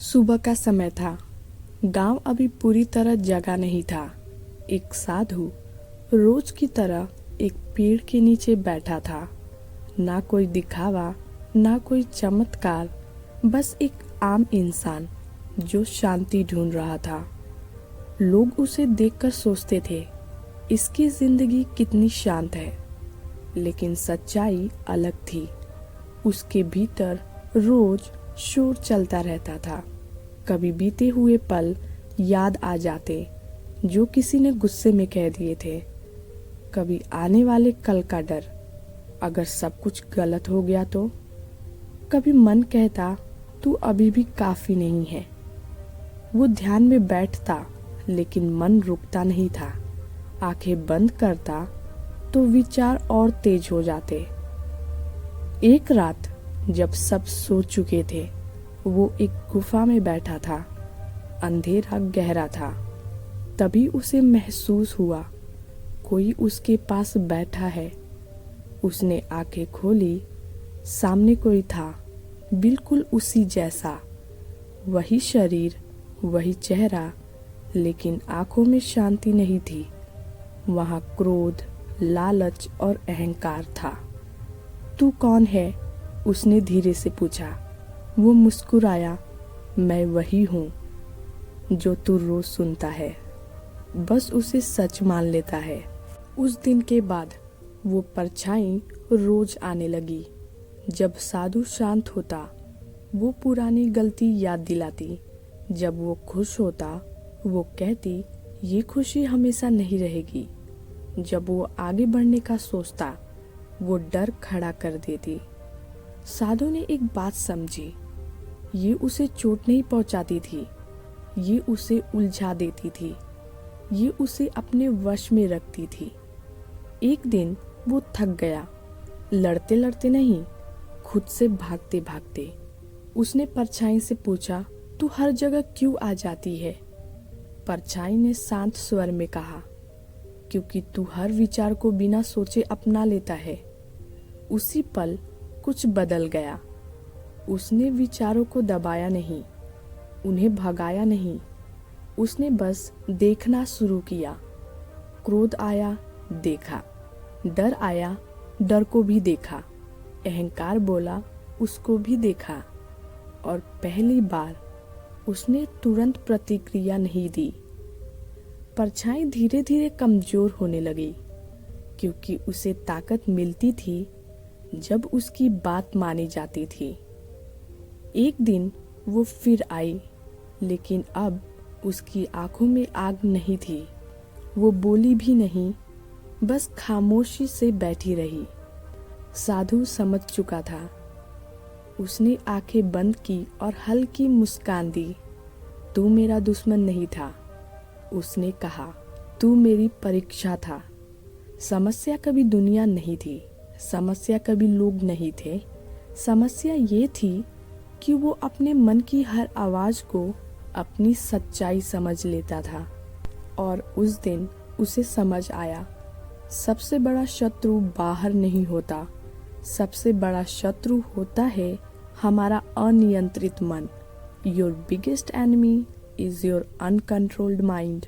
सुबह का समय था। गांव अभी पूरी तरह जगा नहीं था। एक साधु रोज की तरह एक पेड़ के नीचे बैठा था। ना कोई दिखावा, ना कोई चमत्कार, बस एक आम इंसान जो शांति ढूंढ रहा था। लोग उसे देखकर सोचते थे, इसकी जिंदगी कितनी शांत है। लेकिन सच्चाई अलग थी। उसके भीतर रोज शोर चलता रहता था। कभी बीते हुए पल याद आ जाते जो किसी ने गुस्से में कह दिए थे। कभी आने वाले कल का डर, अगर सब कुछ गलत हो गया तो। कभी मन कहता तू अभी भी काफी नहीं है। वो ध्यान में बैठता लेकिन मन रुकता नहीं था। आंखें बंद करता तो विचार और तेज हो जाते। एक रात जब सब सो चुके थे, वो एक गुफा में बैठा था। अंधेरा गहरा था। तभी उसे महसूस हुआ कोई उसके पास बैठा है। उसने आंखें खोली। सामने कोई था, बिल्कुल उसी जैसा। वही शरीर, वही चेहरा, लेकिन आंखों में शांति नहीं थी। वहां क्रोध, लालच और अहंकार था। तू कौन है? उसने धीरे से पूछा। वो मुस्कुराया। मैं वही हूँ जो तू रोज सुनता है, बस उसे सच मान लेता है। उस दिन के बाद वो परछाई रोज आने लगी। जब साधु शांत होता, वो पुरानी गलती याद दिलाती। जब वो खुश होता, वो कहती ये खुशी हमेशा नहीं रहेगी। जब वो आगे बढ़ने का सोचता, वो डर खड़ा कर देती। साधु ने एक बात समझी, ये उसे चोट नहीं पहुंचाती थी, ये उसे उलझा देती थी, ये उसे अपने वश में रखती थी। एक दिन वो थक गया, लड़ते लड़ते नहीं, खुद से भागते भागते। उसने परछाई से पूछा, तू हर जगह क्यों आ जाती है? परछाई ने शांत स्वर में कहा, क्योंकि तू हर विचार को बिना सोचे अपना लेता है। उसी पल कुछ बदल गया। उसने विचारों को दबाया नहीं, उन्हें भगाया नहीं, उसने बस देखना शुरू किया। क्रोध आया, देखा। डर आया, डर को भी देखा। अहंकार बोला, उसको भी देखा। और पहली बार उसने तुरंत प्रतिक्रिया नहीं दी। परछाई धीरे धीरे कमजोर होने लगी, क्योंकि उसे ताकत मिलती थी जब उसकी बात मानी जाती थी। एक दिन वो फिर आई, लेकिन अब उसकी आंखों में आग नहीं थी। वो बोली भी नहीं, बस खामोशी से बैठी रही। साधु समझ चुका था। उसने आंखें बंद की और हल्की मुस्कान दी। तू मेरा दुश्मन नहीं था, उसने कहा, तू मेरी परीक्षा था। समस्या कभी दुनिया नहीं थी, समस्या कभी लोग नहीं थे। समस्या ये थी कि वो अपने मन की हर आवाज को अपनी सच्चाई समझ लेता था। और उस दिन उसे समझ आया, सबसे बड़ा शत्रु बाहर नहीं होता, सबसे बड़ा शत्रु होता है हमारा अनियंत्रित मन। Your biggest enemy is your uncontrolled mind.